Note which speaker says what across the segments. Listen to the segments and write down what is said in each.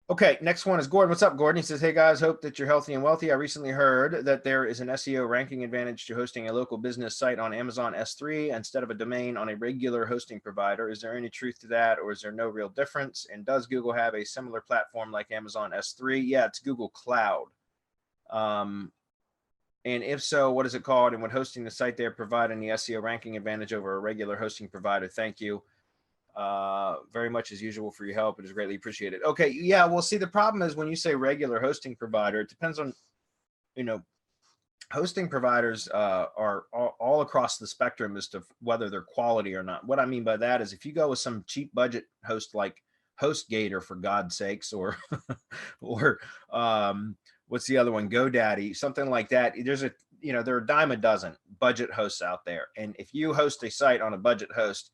Speaker 1: Okay, next one is Gordon. What's up, Gordon? He says, hey guys, hope that you're healthy and wealthy. I recently heard that there is an SEO ranking advantage to hosting a local business site on Amazon S3 instead of a domain on a regular hosting provider. Is there any truth to that, or is there no real difference? And does Google have a similar platform like Amazon S3? Yeah, it's Google Cloud. And if so, what is it called? And would hosting the site there provide any SEO ranking advantage over a regular hosting provider? Thank you very much as usual for your help. It is greatly appreciated. Okay, yeah, well, see, the problem is when you say regular hosting provider, it depends on, hosting providers are all across the spectrum as to whether they're quality or not. What I mean by that is if you go with some cheap budget host like HostGator, for God's sakes, or or what's the other one, GoDaddy, something like that, there are a dime a dozen budget hosts out there, and if you host a site on a budget host,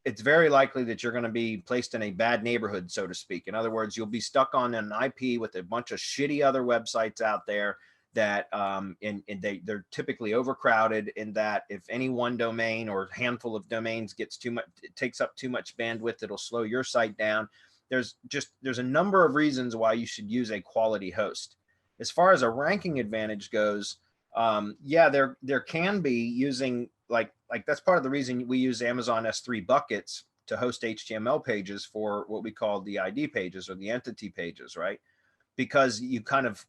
Speaker 1: it's very likely that you're going to be placed in a bad neighborhood, so to speak. In other words, you'll be stuck on an IP with a bunch of shitty other websites out there that they're typically overcrowded, in that if any one domain or handful of domains gets too much, it takes up too much bandwidth, it'll slow your site down. There's a number of reasons why you should use a quality host. As far as a ranking advantage goes, yeah, there can be, using like that's part of the reason we use Amazon S3 buckets to host HTML pages for what we call the ID pages or the entity pages, right? Because you kind of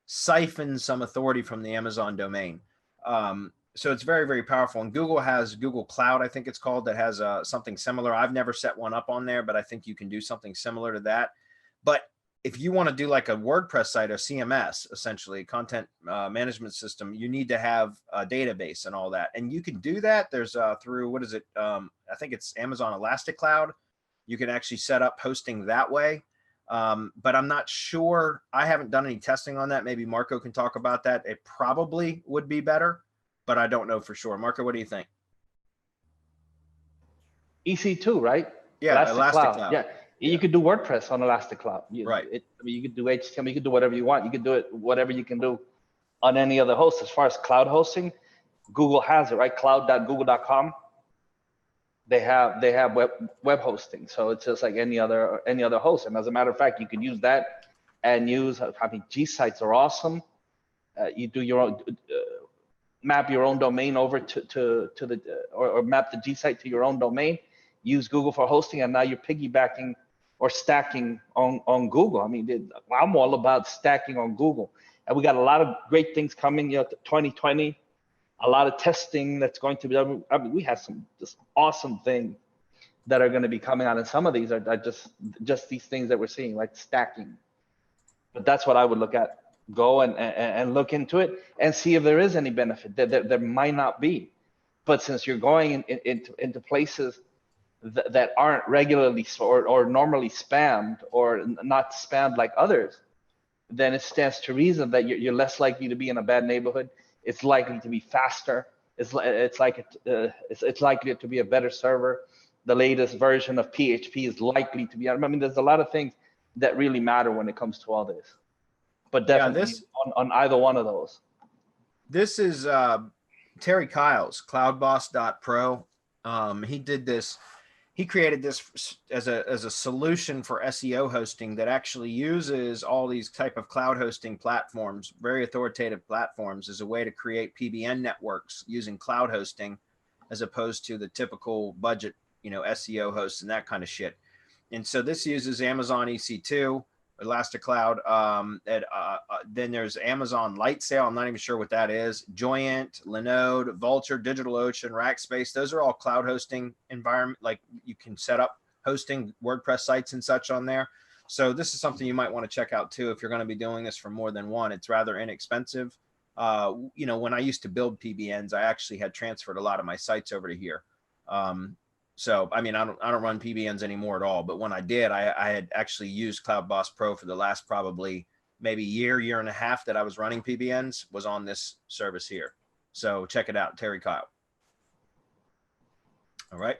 Speaker 1: siphon some authority from the Amazon domain. So it's very, very powerful. And Google has Google Cloud, I think it's called, that has something similar. I've never set one up on there, but I think you can do something similar to that. But if you want to do like a WordPress site, or CMS, essentially content management system, you need to have a database and all that. And you can do that. There's through, what is it? I think it's Amazon Elastic Cloud. You can actually set up hosting that way. But I'm not sure. I haven't done any testing on that. Maybe Marco can talk about that. It probably would be better, but I don't know for sure. Marco, what do you think?
Speaker 2: EC2, right?
Speaker 1: Yeah, Elastic
Speaker 2: Cloud.
Speaker 1: Cloud.
Speaker 2: Yeah. You could do WordPress on Elastic Cloud.
Speaker 1: Right.
Speaker 2: You could do HTML. You could do whatever you want. You could do it whatever you can do on any other host. As far as cloud hosting, Google has it, right? Cloud.google.com. They have web hosting, so it's just like any other host. And as a matter of fact, you could use that and use. I mean, G sites are awesome. You do your own. Map your own domain over to the or map the G site to your own domain. Use Google for hosting, and now you're piggybacking or stacking on Google. I mean, I'm all about stacking on Google, and we got a lot of great things coming. 2020, a lot of testing that's going to be done. I mean, we have some just awesome things that are going to be coming out, and some of these are just these things that we're seeing, like stacking. But that's what I would look at. Go and look into it and see if there is any benefit. There might not be, but since you're going into places that aren't regularly or normally spammed, or not spammed like others, then it stands to reason that you're less likely to be in a bad neighborhood. It's likely to be faster. It's likely to be a better server. The latest version of PHP is likely to be. I mean, there's a lot of things that really matter when it comes to all this. But definitely on either one of those.
Speaker 1: This is Terry Kyle's cloudboss.pro. He did this. He created this as a solution for SEO hosting that actually uses all these type of cloud hosting platforms, very authoritative platforms, as a way to create PBN networks using cloud hosting, as opposed to the typical budget, SEO hosts and that kind of shit. And so this uses Amazon EC2, Elastic Cloud. Then there's Amazon Lightsail. I'm not even sure what that is. Joyent, Linode, Vulture, DigitalOcean, Rackspace. Those are all cloud hosting environment. Like, you can set up hosting WordPress sites and such on there. So this is something you might want to check out too if you're going to be doing this for more than one. It's rather inexpensive. When I used to build PBNs, I actually had transferred a lot of my sites over to here. So, I mean, I don't run PBNs anymore at all. But when I did, I had actually used Cloud Boss Pro for the last probably maybe year and a half that I was running PBNs, was on this service here. So check it out, Terry Kyle. All right.